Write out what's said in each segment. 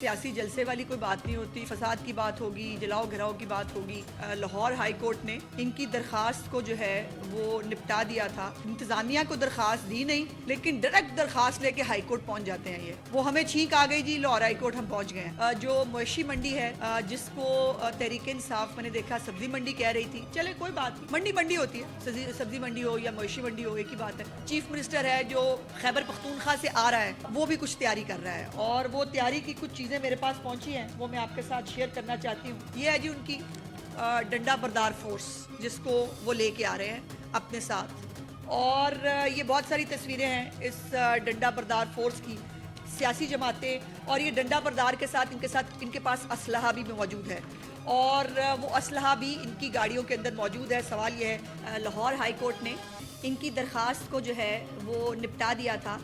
سیاسی جلسے والی کوئی بات نہیں ہوتی، فساد کی بات ہوگی، جلاؤ گھراؤ کی بات ہوگی۔ لاہور ہائی کورٹ نے ان کی درخواست کو جو ہے وہ نپٹا دیا تھا۔ انتظامیہ کو درخواست دی نہیں، لیکن ڈائریکٹ درخواست لے کے ہائی کورٹ پہنچ جاتے ہیں وہ ہمیں چھینک آ گئی جی، لاہور ہائی کورٹ ہم پہنچ گئے ہیں۔ جو مویشی منڈی ہے جس کو تحریک انصاف میں نے دیکھا سبزی منڈی کہہ رہی تھی، چلے کوئی بات نہیں، منڈی منڈی ہوتی ہے، سبزی منڈی ہو یا مویشی منڈی ہو ایک ہی بات ہے۔ چیف منسٹر ہے جو خیبر پختونخوا سے آ رہا ہے، وہ بھی کچھ تیاری کر رہا ہے، اور وہ تیاری کی کچھ چیزیں میرے پاس پہنچی ہیں، وہ میں آپ کے ساتھ شیئر کرنا چاہتی ہوں۔ یہ ہے جی ان کی ڈنڈا بردار فورس جس کو وہ لے کے آ رہے ہیں اپنے ساتھ، اور یہ بہت ساری تصویریں ہیں اس ڈنڈا بردار فورس کی، سیاسی جماعتیں، اور یہ ڈنڈا بردار کے ساتھ ان کے پاس اسلحہ بھی موجود ہے، اور وہ اسلحہ بھی ان کی گاڑیوں کے اندر موجود ہے۔ سوال یہ ہے، لاہور ہائی کورٹ نے ان کی درخواست کو جو ہے وہ نپٹا دیا تھا۔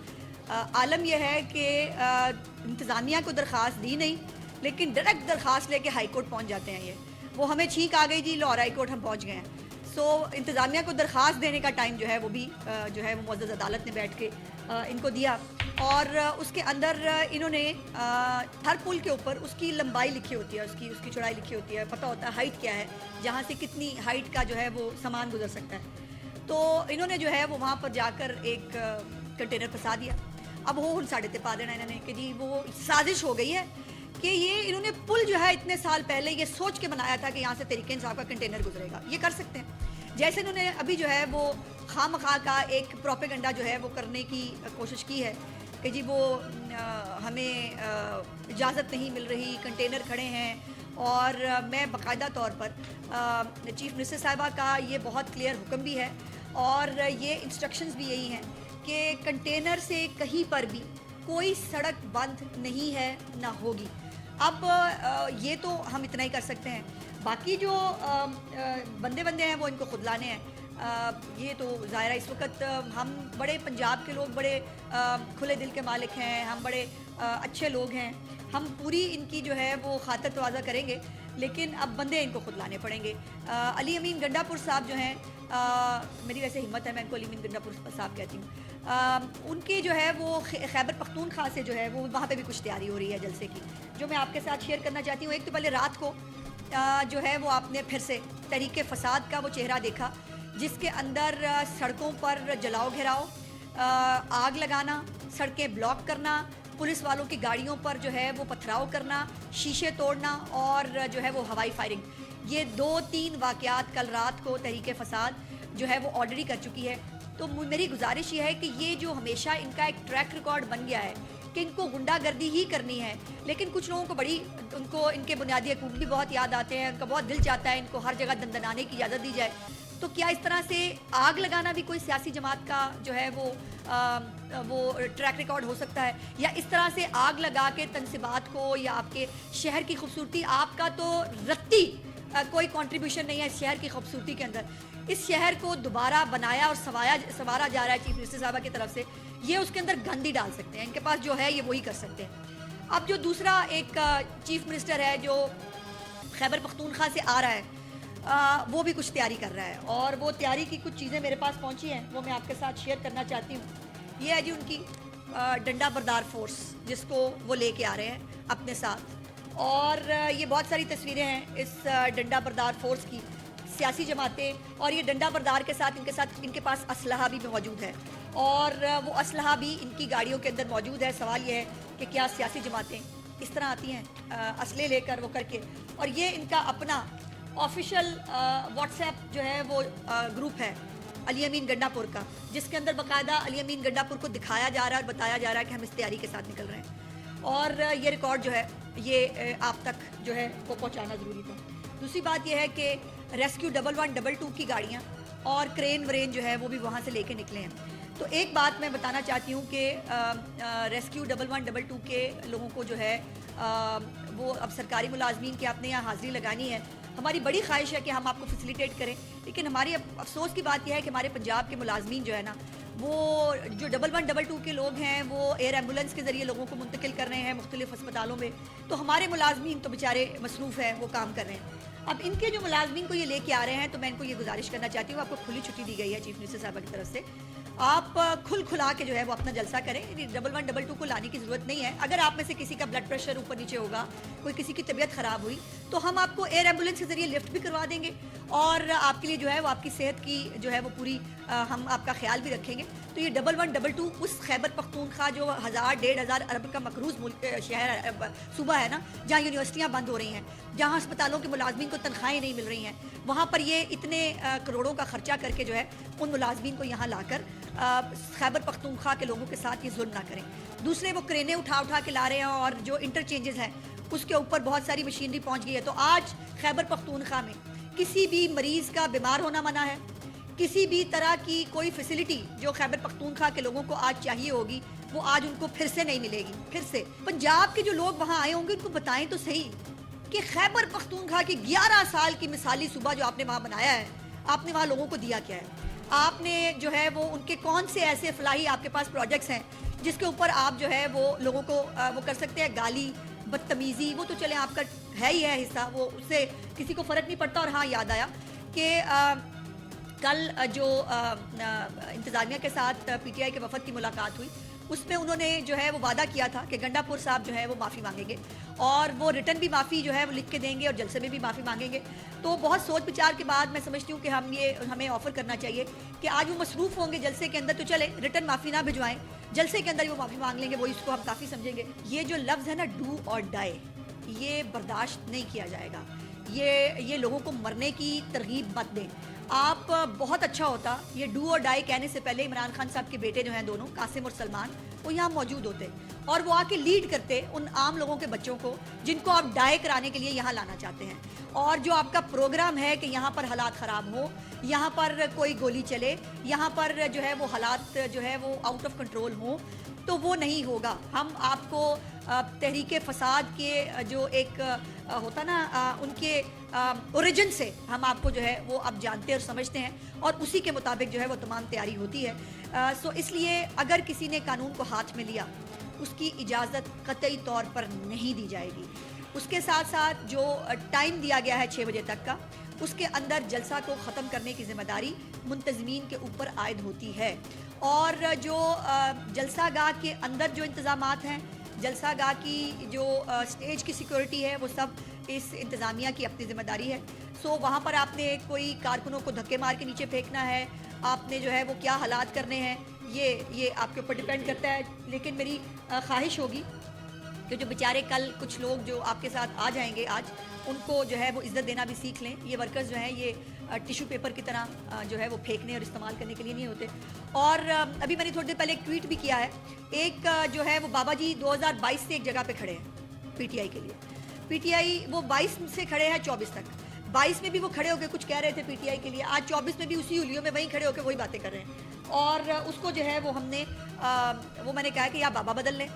عالم یہ ہے کہ انتظامیہ کو درخواست دی نہیں، لیکن ڈائریکٹ درخواست لے کے ہائی کورٹ پہنچ جاتے ہیں وہ ہمیں چھینک آ گئی جی، لاہور ہائی کورٹ ہم پہنچ گئے ہیں۔ سو انتظامیہ کو درخواست دینے کا ٹائم جو ہے وہ بھی جو ہے وہ معزز عدالت نے بیٹھ کے ان کو دیا، اور اس کے اندر انہوں نے ہر پل کے اوپر اس کی لمبائی لکھی ہوتی ہے، اس کی چوڑائی لکھی ہوتی ہے، پتہ ہوتا ہے ہائٹ کیا ہے، جہاں سے کتنی ہائٹ کا جو ہے وہ سامان گزر سکتا ہے۔ تو انہوں نے جو ہے وہ وہاں پر جا کر ایک کنٹینر پھنسا دیا۔ اب وہ ہن ساڑھے تے پا دینا انہوں نے کہ جی وہ سازش ہو گئی ہے کہ یہ انہوں نے پل جو ہے اتنے سال پہلے یہ سوچ کے بنایا تھا کہ یہاں سے تحریک انصاف کا کنٹینر گزرے گا، یہ کر سکتے ہیں۔ جیسے انہوں نے ابھی جو ہے وہ خواہ مخواہ کا ایک پروپیگنڈا جو ہے وہ کرنے کی کوشش کی ہے کہ جی وہ ہمیں اجازت نہیں مل رہی، کنٹینر کھڑے ہیں، اور میں باقاعدہ طور پر چیف منسٹر صاحبہ کا یہ بہت کلیئر حکم بھی ہے، اور یہ انسٹرکشنز بھی یہی ہیں کہ کنٹینر سے کہیں پر بھی کوئی سڑک بند نہیں ہے، نہ ہوگی۔ اب یہ تو ہم اتنا ہی کر سکتے ہیں، باقی جو بندے ہیں وہ ان کو خود لانے ہیں۔ یہ تو ظاہر ہے اس وقت ہم بڑے پنجاب کے لوگ بڑے کھلے دل کے مالک ہیں، ہم بڑے اچھے لوگ ہیں، ہم پوری ان کی جو ہے وہ خاطر تواضع کریں گے، لیکن اب بندے ان کو خود لانے پڑیں گے۔ علی امین گنڈا پور صاحب جو ہیں، میری ویسے ہمت ہے میں ان کو علی امین گنڈا پور صاحب کہتی ہوں، ان کی جو ہے وہ خیبر پختونخوا سے جو ہے وہ وہاں پہ بھی کچھ تیاری ہو رہی ہے جلسے کی، جو میں آپ کے ساتھ شیئر کرنا چاہتی ہوں۔ ایک تو پہلے رات کو جو ہے وہ آپ نے پھر سے تحریک فساد کا وہ چہرہ دیکھا، جس کے اندر سڑکوں پر جلاؤ گھراؤ، آگ لگانا، سڑکیں بلاک کرنا، پولیس والوں کی گاڑیوں پر جو ہے وہ پتھراؤ کرنا، شیشے توڑنا، اور جو ہے وہ ہوائی فائرنگ، یہ 2-3 واقعات کل رات کو تحریک فساد جو ہے وہ آلریڈی کر چکی ہے۔ تو میری گزارش یہ ہے کہ یہ جو ہمیشہ ان کا ایک ٹریک ریکارڈ بن گیا ہے کہ ان کو غنڈہ گردی ہی کرنی ہے، لیکن کچھ لوگوں کو ان کو ان کے بنیادی حقوق بھی بہت یاد آتے ہیں، ان کا بہت دل چاہتا ہے ان کو ہر جگہ دندنانے کی اجازت دی جائے۔ تو کیا اس طرح سے آگ لگانا بھی کوئی سیاسی جماعت کا جو ہے وہ ٹریک ریکارڈ ہو سکتا ہے؟ یا اس طرح سے آگ لگا کے تنصیبات کو یا آپ کے شہر کی خوبصورتی، آپ کا تو رتی کوئی کنٹریبیوشن نہیں ہے اس شہر کی خوبصورتی کے اندر، اس شہر کو دوبارہ بنایا اور سنوارا جا رہا ہے چیف منسٹر صاحبہ کی طرف سے، یہ اس کے اندر گند ہی ڈال سکتے ہیں، ان کے پاس جو ہے یہ وہی کر سکتے ہیں۔ اب جو دوسرا ایک چیف منسٹر ہے جو خیبر پختونخوا سے آ رہا ہے، وہ بھی کچھ تیاری کر رہا ہے، اور وہ تیاری کی کچھ چیزیں میرے پاس پہنچی ہیں، وہ میں آپ کے ساتھ شیئر کرنا چاہتی ہوں۔ یہ ہے جی ان کی ڈنڈا بردار فورس جس کو وہ لے کے آ رہے ہیں اپنے ساتھ، اور یہ بہت ساری تصویریں ہیں اس ڈنڈا بردار فورس کی، سیاسی جماعتیں، اور یہ ڈنڈا بردار کے ساتھ ان کے پاس اسلحہ بھی موجود ہے، اور وہ اسلحہ بھی ان کی گاڑیوں کے اندر موجود ہے۔ سوال یہ ہے کہ کیا سیاسی جماعتیں اس طرح آتی ہیں اسلحے لے کر وہ کر کے، اور یہ ان کا اپنا آفیشیل واٹس ایپ جو ہے وہ گروپ ہے علی امین گنڈا پور کا، جس کے اندر باقاعدہ علی امین گنڈا پور کو دکھایا جا رہا ہے اور بتایا جا رہا ہے کہ ہم اس تیاری کے ساتھ نکل رہے ہیں، اور یہ ریکارڈ جو ہے یہ آپ تک جو ہے وہ پہنچانا ضروری تھا۔ دوسری بات یہ ہے کہ ریسکیو 1122 کی گاڑیاں اور کرین ورین جو ہے وہ بھی وہاں سے لے کے نکلے ہیں۔ تو ایک بات میں بتانا چاہتی ہوں کہ ریسکیو 1122 کے لوگوں کو جو ہے وہ اب سرکاری ملازمین کی آپ نے یہاں حاضری لگانی ہے، ہماری بڑی خواہش ہے کہ ہم آپ کو فیسیلیٹیٹ کریں، لیکن ہماری افسوس کی بات یہ ہے کہ ہمارے پنجاب کے ملازمین جو ہے نا، وہ جو 1122 کے لوگ ہیں وہ ایئر ایمبولنس کے ذریعے لوگوں کو منتقل کر رہے ہیں مختلف اسپتالوں میں، تو ہمارے ملازمین تو بیچارے مصروف ہیں، وہ کام کر رہے ہیں۔ اب ان کے جو ملازمین کو یہ لے کے آ رہے ہیں، تو میں ان کو یہ گزارش کرنا چاہتی ہوں، آپ کو کھلی چھٹی دی گئی ہے چیف منسٹر صاحبہ کی طرف سے، آپ کھل کھلا کے جو ہے وہ اپنا جلسہ کریں. 1112 کو لانے کی ضرورت نہیں ہے. اگر آپ میں سے کسی کا بلڈ پریشر اوپر نیچے ہوگا, کوئی کسی کی طبیعت خراب ہوئی, تو ہم آپ کو ایئر ایمبولینس کے ذریعے لفٹ بھی کروا دیں گے, اور آپ کے لیے جو ہے وہ آپ کی صحت کی جو ہے وہ پوری ہم آپ کا خیال بھی رکھیں گے. تو یہ 1112 اس خیبر پختونخوا جو 1000-1500 ارب کا مقروض ملک شہر صوبہ ہے نا, جہاں یونیورسٹیاں بند ہو رہی ہیں, جہاں اسپتالوں کے ملازمین کو تنخواہیں نہیں مل رہی ہیں, وہاں پر یہ اتنے کروڑوں کا خرچہ کر کے جو ہے ان ملازمین کو یہاں لا کر خیبر پختونخوا کے لوگوں کے ساتھ یہ ظلم نہ کریں. دوسرے وہ کرینیں اٹھا کے لا رہے ہیں, اور جو انٹرچینجز ہیں اس کے اوپر بہت ساری مشینری پہنچ گئی ہے. تو آج خیبر پختونخوا میں کسی بھی مریض کا بیمار ہونا منع ہے. کسی بھی طرح کی کوئی فیسلٹی جو خیبر پختونخوا کے لوگوں کو آج چاہیے ہوگی وہ آج ان کو پھر سے نہیں ملے گی. پھر سے پنجاب کے جو لوگ وہاں آئے ہوں گے ان کو بتائیں تو صحیح کہ خیبر پختونخوا کی 11 سال کی مثالی صوبہ جو آپ نے وہاں بنایا ہے, آپ نے وہاں لوگوں کو دیا کیا ہے. آپ نے جو ہے وہ ان کے کون سے ایسے فلاحی آپ کے پاس پروجیکٹس ہیں جس کے اوپر آپ جو ہے وہ لوگوں کو وہ کر سکتے ہیں. گالی, بدتمیزی, وہ تو چلیں آپ کا ہے ہی ہے حصہ, وہ اس سے کسی کو فرق نہیں پڑتا. اور ہاں, یاد آیا کہ کل جو انتظامیہ کے ساتھ پی ٹی آئی کے وفد کی ملاقات ہوئی, اس میں انہوں نے جو ہے وہ وعدہ کیا تھا کہ گنڈا پور صاحب جو ہے وہ معافی مانگیں گے, اور وہ ریٹن بھی معافی جو ہے وہ لکھ کے دیں گے, اور جلسے میں بھی معافی مانگیں گے. تو بہت سوچ بچار کے بعد میں سمجھتی ہوں کہ ہمیں آفر کرنا چاہیے کہ آج وہ مصروف ہوں گے جلسے کے اندر, تو چلیں ریٹن معافی نہ بھجوائیں, جلسے کے اندر وہ معافی مانگ لیں گے, وہ اس کو ہم کافی سمجھیں گے. یہ جو لفظ ہے نا ڈو اور ڈائی, یہ برداشت نہیں کیا جائے گا. یہ لوگوں کو مرنے کی ترغیب مت دیں. آپ بہت اچھا ہوتا یہ ڈو اور ڈائی کہنے سے پہلے عمران خان صاحب کے بیٹے جو ہیں دونوں, قاسم اور سلمان, وہ یہاں موجود ہوتے اور وہ آ کے لیڈ کرتے ان عام لوگوں کے بچوں کو جن کو آپ ڈائی کرانے کے لیے یہاں لانا چاہتے ہیں. اور جو آپ کا پروگرام ہے کہ یہاں پر حالات خراب ہوں, یہاں پر کوئی گولی چلے, یہاں پر جو ہے وہ حالات جو ہے وہ آؤٹ آف کنٹرول ہوں, تو وہ نہیں ہوگا. ہم آپ کو تحریک فساد کے جو ایک ہوتا نا ان کے اوریجن سے ہم آپ کو جو ہے وہ اب جانتے اور سمجھتے ہیں, اور اسی کے مطابق جو ہے وہ تمام تیاری ہوتی ہے. سو اس لیے اگر کسی نے قانون کو ہاتھ میں لیا, اس کی اجازت قطعی طور پر نہیں دی جائے گی. اس کے ساتھ ساتھ جو ٹائم دیا گیا ہے 6 بجے تک کا, اس کے اندر جلسہ کو ختم کرنے کی ذمہ داری منتظمین کے اوپر عائد ہوتی ہے. اور جو جلسہ گاہ کے اندر جو انتظامات ہیں, جلسہ گاہ کی جو سٹیج کی سیکورٹی ہے, وہ سب اس انتظامیہ کی اپنی ذمہ داری ہے. سو وہاں پر آپ نے کوئی کارکنوں کو دھکے مار کے نیچے پھینکنا ہے, آپ نے جو ہے وہ کیا حالات کرنے ہیں, یہ آپ کے اوپر ڈیپینڈ کرتا ہے. لیکن میری خواہش ہوگی کہ جو بیچارے کل کچھ لوگ جو آپ کے ساتھ آ جائیں گے آج, ان کو جو ہے وہ عزت دینا بھی سیکھ لیں. یہ ورکرز جو ہیں یہ ٹیشو پیپر کی طرح جو ہے وہ پھینکنے اور استعمال کرنے کے لیے نہیں ہوتے. اور ابھی میں نے تھوڑی دیر پہلے ایک ٹویٹ بھی کیا ہے, ایک جو ہے وہ بابا جی 2022 سے ایک جگہ پہ کھڑے ہیں پی ٹی آئی کے لیے. پی ٹی آئی وہ 22 سے کھڑے ہیں 24 تک. 22 میں بھی وہ کھڑے ہو کے کچھ کہہ رہے تھے پی ٹی آئی کے لیے, آج 24 میں بھی اسی ہولیوں میں وہیں کھڑے ہو کے وہی باتیں کر رہے ہیں. اور اس کو جو ہے وہ ہم نے وہ میں نے کہا کہ یا بابا بدل لیں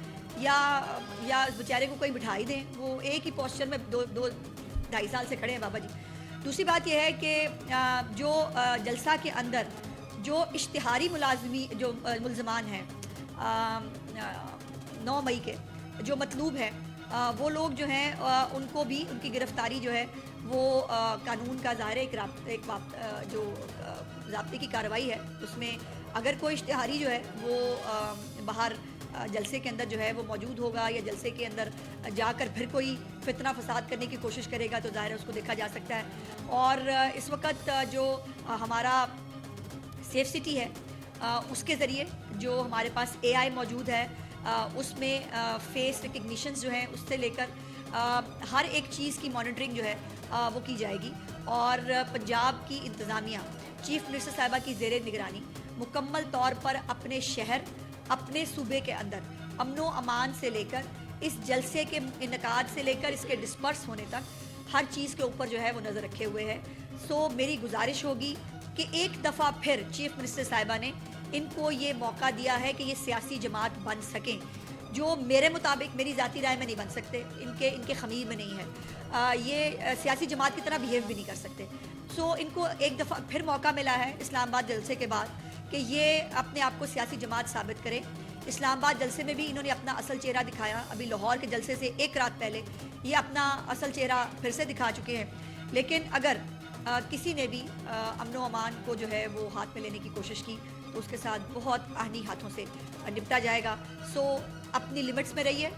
یا اس بیچارے کو کوئی بٹھائی دیں. وہ ایک ہی پوسچر میں 2-2.5 سال سے کھڑے ہیں بابا جی. دوسری بات یہ ہے کہ جو جلسہ کے اندر جو اشتہاری جو ملزمان ہیں 9 مئی کے جو مطلوب ہے, وہ لوگ جو ہیں ان کو بھی ان کی گرفتاری جو ہے وہ قانون کا ظاہر ایک جو ضابطے کی کارروائی ہے, اس میں اگر کوئی اشتہاری جو ہے وہ باہر جلسے کے اندر جو ہے وہ موجود ہوگا یا جلسے کے اندر جا کر پھر کوئی فتنہ فساد کرنے کی کوشش کرے گا, تو ظاہر ہے اس کو دیکھا جا سکتا ہے. اور اس وقت جو ہمارا سیف سٹی ہے, اس کے ذریعے جو ہمارے پاس اے آئی موجود ہے, اس میں فیس ریکگنیشنز جو ہیں اس سے لے کر ہر ایک چیز کی مانیٹرنگ جو ہے وہ کی جائے گی. اور پنجاب کی انتظامیہ چیف منسٹر صاحبہ کی زیر نگرانی مکمل طور پر اپنے شہر, اپنے صوبے کے اندر امن و امان سے لے کر اس جلسے کے انعقاد سے لے کر اس کے ڈسپرس ہونے تک ہر چیز کے اوپر جو ہے وہ نظر رکھے ہوئے ہے. سو میری گزارش ہوگی کہ ایک دفعہ پھر چیف منسٹر صاحبہ نے ان کو یہ موقع دیا ہے کہ یہ سیاسی جماعت بن سکیں, جو میرے مطابق میری ذاتی رائے میں نہیں بن سکتے, ان کے خمیر میں نہیں ہے, یہ سیاسی جماعت کی طرح بیہیو بھی نہیں کر سکتے. سو ان کو ایک دفعہ پھر موقع ملا ہے اسلام آباد جلسے کے بعد کہ یہ اپنے آپ کو سیاسی جماعت ثابت کریں. اسلام آباد جلسے میں بھی انہوں نے اپنا اصل چہرہ دکھایا, ابھی لاہور کے جلسے سے ایک رات پہلے یہ اپنا اصل چہرہ پھر سے دکھا چکے ہیں. لیکن اگر کسی نے بھی امن و امان کو جو ہے وہ ہاتھ میں لینے کی کوشش کی تو اس کے ساتھ بہت آہنی ہاتھوں سے نپٹا جائے گا. سو اپنی لمٹس میں رہیے,